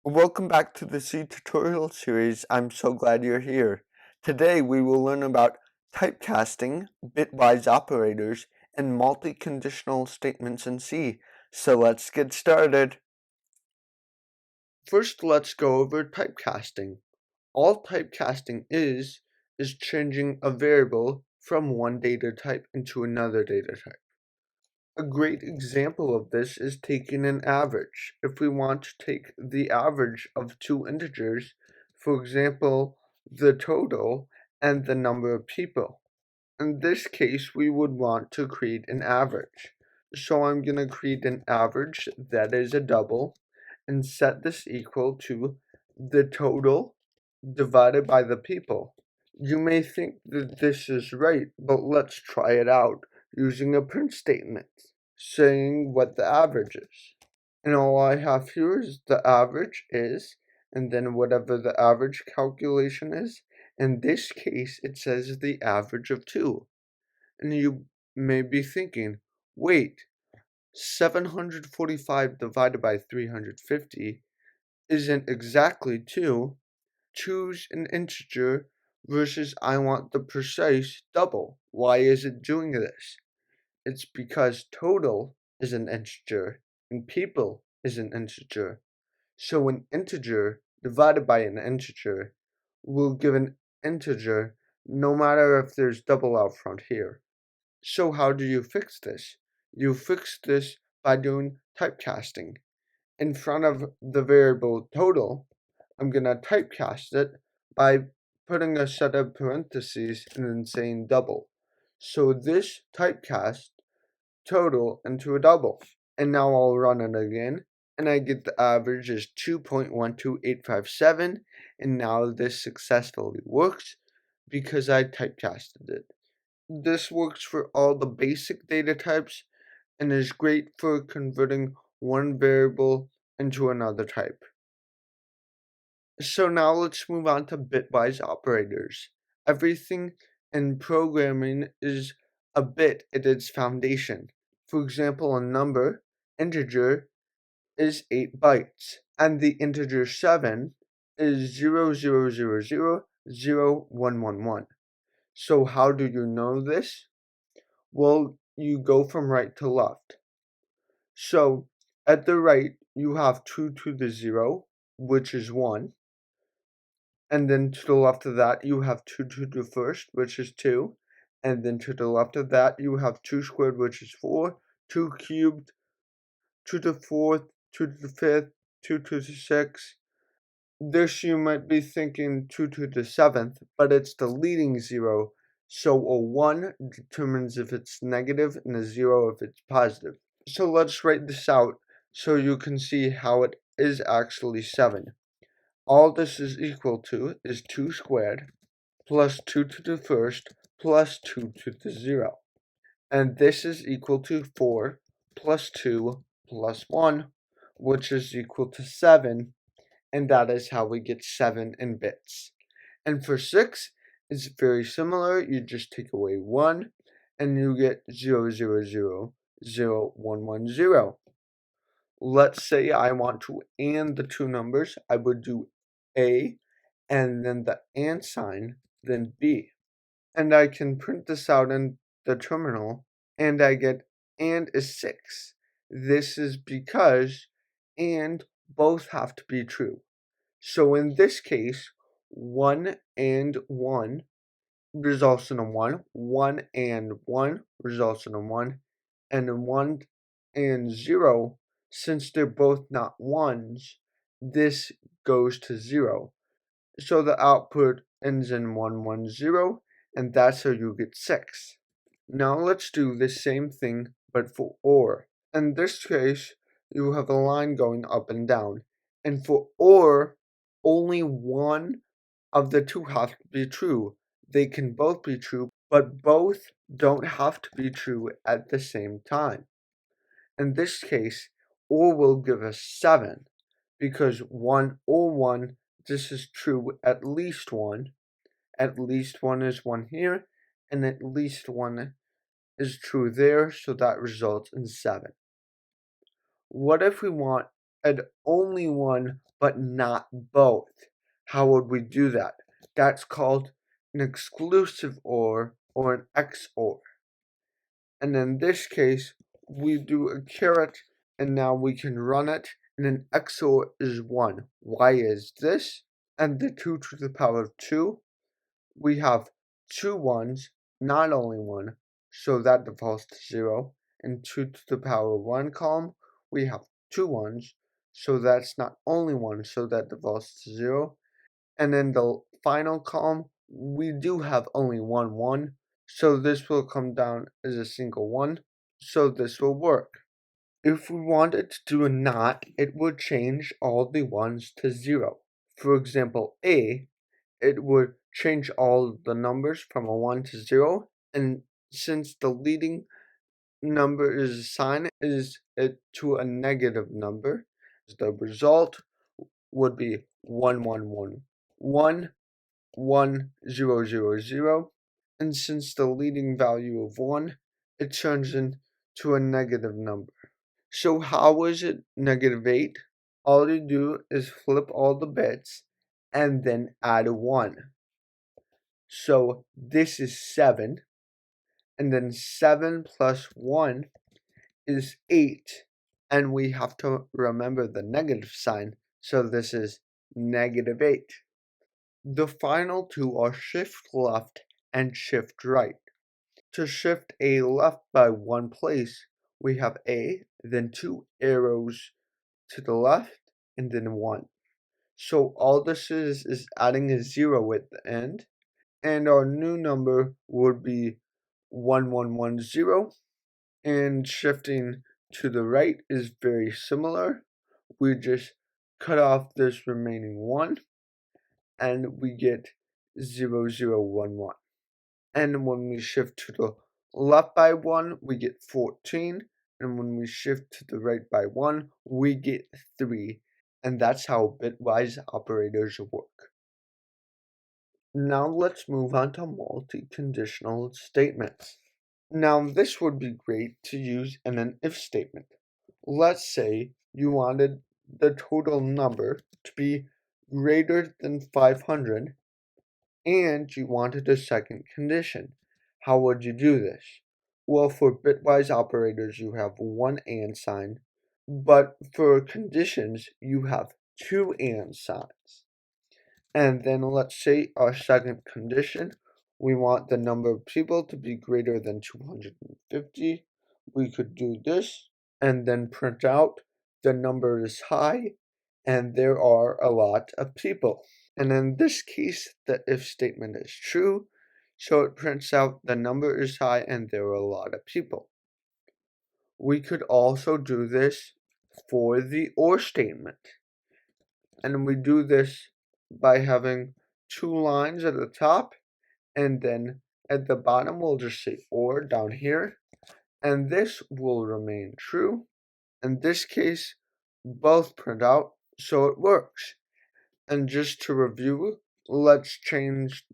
Welcome back to the C tutorial series. I'm so glad you're here. Today we will learn about typecasting, bitwise operators, and multi-conditional statements in C. So let's get started. First, let's go over typecasting. All typecasting is changing a variable from one data type into another data type. A great example of this is taking an average. If we want to take the average of two integers, for example, the total and the number of people. In this case, we would want to create an average. So I'm going to create an average that is a double and set this equal to the total divided by the people. You may think that this is right, but let's try it out using a print statement saying what the average is. And all I have here is the average is, and then whatever the average calculation is. In this case, it says the average of 2. And you may be thinking, wait, 745 divided by 350 isn't exactly 2. Choose an integer versus I want the precise double. Why is it doing this? It's because total is an integer and people is an integer. So an integer divided by an integer will give an integer no matter if there's double out front here. So how do you fix this? You fix this by doing typecasting. In front of the variable total, I'm going to typecast it by putting a set of parentheses and then saying double. So this typecast total into a double. And now I'll run it again, and I get the average is 2.12857, and now this successfully works because I typecasted it. This works for all the basic data types and is great for converting one variable into another type. So now let's move on to bitwise operators. Everything in programming is a bit at its foundation. For example, a number, integer, is 8 bytes, and the integer 7 is 00000111. So how do you know this? Well, you go from right to left. So at the right, you have 2 to the 0, which is 1. And then to the left of that, you have 2 to the first, which is 2. And then to the left of that, you have 2 squared, which is 4. 2 cubed, 2 to the 4th, 2 to the 5th, 2 to the 6th. This you might be thinking 2 to the 7th, but it's the leading 0. So a 1 determines if it's negative and a 0 if it's positive. So let's write this out so you can see how it is actually 7. All this is equal to is 2 squared plus 2 to the first plus 2 to the 0. And this is equal to 4 plus 2 plus 1, which is equal to 7. And that is how we get 7 in bits. And for 6, it's very similar. You just take away 1, and you get 0000110. Let's say I want to AND the two numbers. I would do A, and then the AND sign, then B. And I can print this out in the terminal, and I get AND is 6. This is because AND both have to be true. So in this case, 1 and 1 results in a 1, 1 and 1 results in a 1, and 1 and 0, since they're both not 1s, this goes to 0. So the output ends in 110, and that's how you get 6. Now let's do the same thing, but for OR. In this case, you have a line going up and down, and for OR, only one of the two have to be true. They can both be true, but both don't have to be true at the same time. In this case, OR will give us 7, because 1 or 1, this is true at least 1. At least 1 is 1 here, and at least 1 is true there, so that results in 7. What if we want add only one but not both. How would we do that? That's called an exclusive OR or an XOR. And in this case, we do a caret and now we can run it, and an XOR is 1. Why is this? And the 2 to the power of 2, we have 2 ones, not only 1, so that defaults to 0. And 2 to the power of 1 column, we have 2 ones, so that's not only 1, so that defaults to 0. And in the final column, we do have only 1 1, so this will come down as a single 1, so this will work. If we wanted to do a NOT, it would change all the 1s to 0. For example, A, it would change all the numbers from a 1 to 0, and since the leading number is assigned is it to a negative number, the result would be 1 1 1 1 1 0 0 0, and since the leading value of 1, it turns into a negative number. So how is it -8? All you do is flip all the bits and then add a 1. So this is 7, and then 7 plus 1 is 8, and we have to remember the negative sign, so this is -8. The final two are shift left and shift right. To shift A left by 1 place, we have A, then 2 arrows to the left, and then 1. So all this is adding a 0 at the end, and our new number would be 1110, and shifting to the right is very similar. We just cut off this remaining 1, and we get 0011. And when we shift to the left by 1, we get 14, and when we shift to the right by 1, we get 3, and that's how bitwise operators work. Now let's move on to multi-conditional statements. Now this would be great to use in an if statement. Let's say you wanted the total number to be greater than 500, and you wanted a second condition. How would you do this? Well, for bitwise operators, you have one and sign, but for conditions, you have two and signs. And then let's say our second condition, we want the number of people to be greater than 250. We could do this and then print out the number is high and there are a lot of people. And in this case, the if statement is true, so it prints out the number is high and there are a lot of people. We could also do this for the OR statement. And we do this by having 2 lines at the top, and then at the bottom we'll just say OR down here, and this will remain true. In this case, both print out, so it works. And just to review, let's change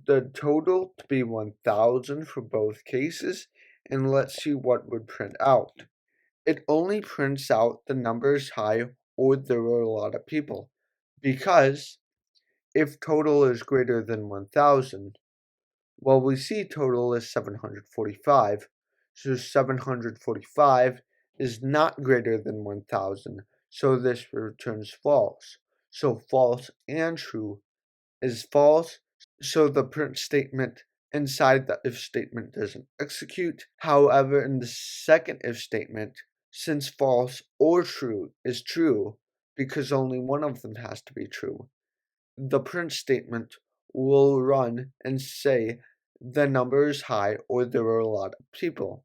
the total to be 1000 for both cases, and let's see what would print out. It only prints out the number is high or there are a lot of people, because if total is greater than 1000, well, we see total is 745, so 745 is not greater than 1000, so this returns false. So false and true is false, so the print statement inside the if statement doesn't execute. However, in the second if statement, since false or true is true, because only one of them has to be true, the print statement will run and say the number is high or there are a lot of people.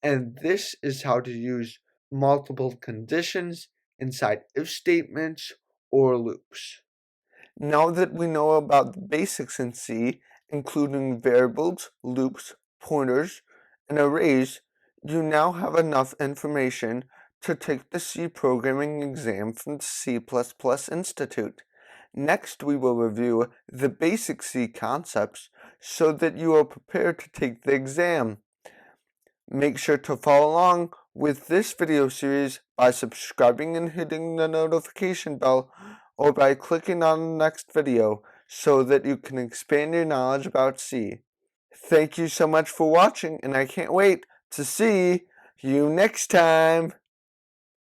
And this is how to use multiple conditions inside if statements or loops. Now that we know about the basics in C, including variables, loops, pointers, and arrays, you now have enough information to take the C programming exam from the C++ Institute. Next, we will review the basic C concepts so that you are prepared to take the exam. Make sure to follow along with this video series by subscribing and hitting the notification bell, or by clicking on the next video so that you can expand your knowledge about C. Thank you so much for watching, and I can't wait to see you next time.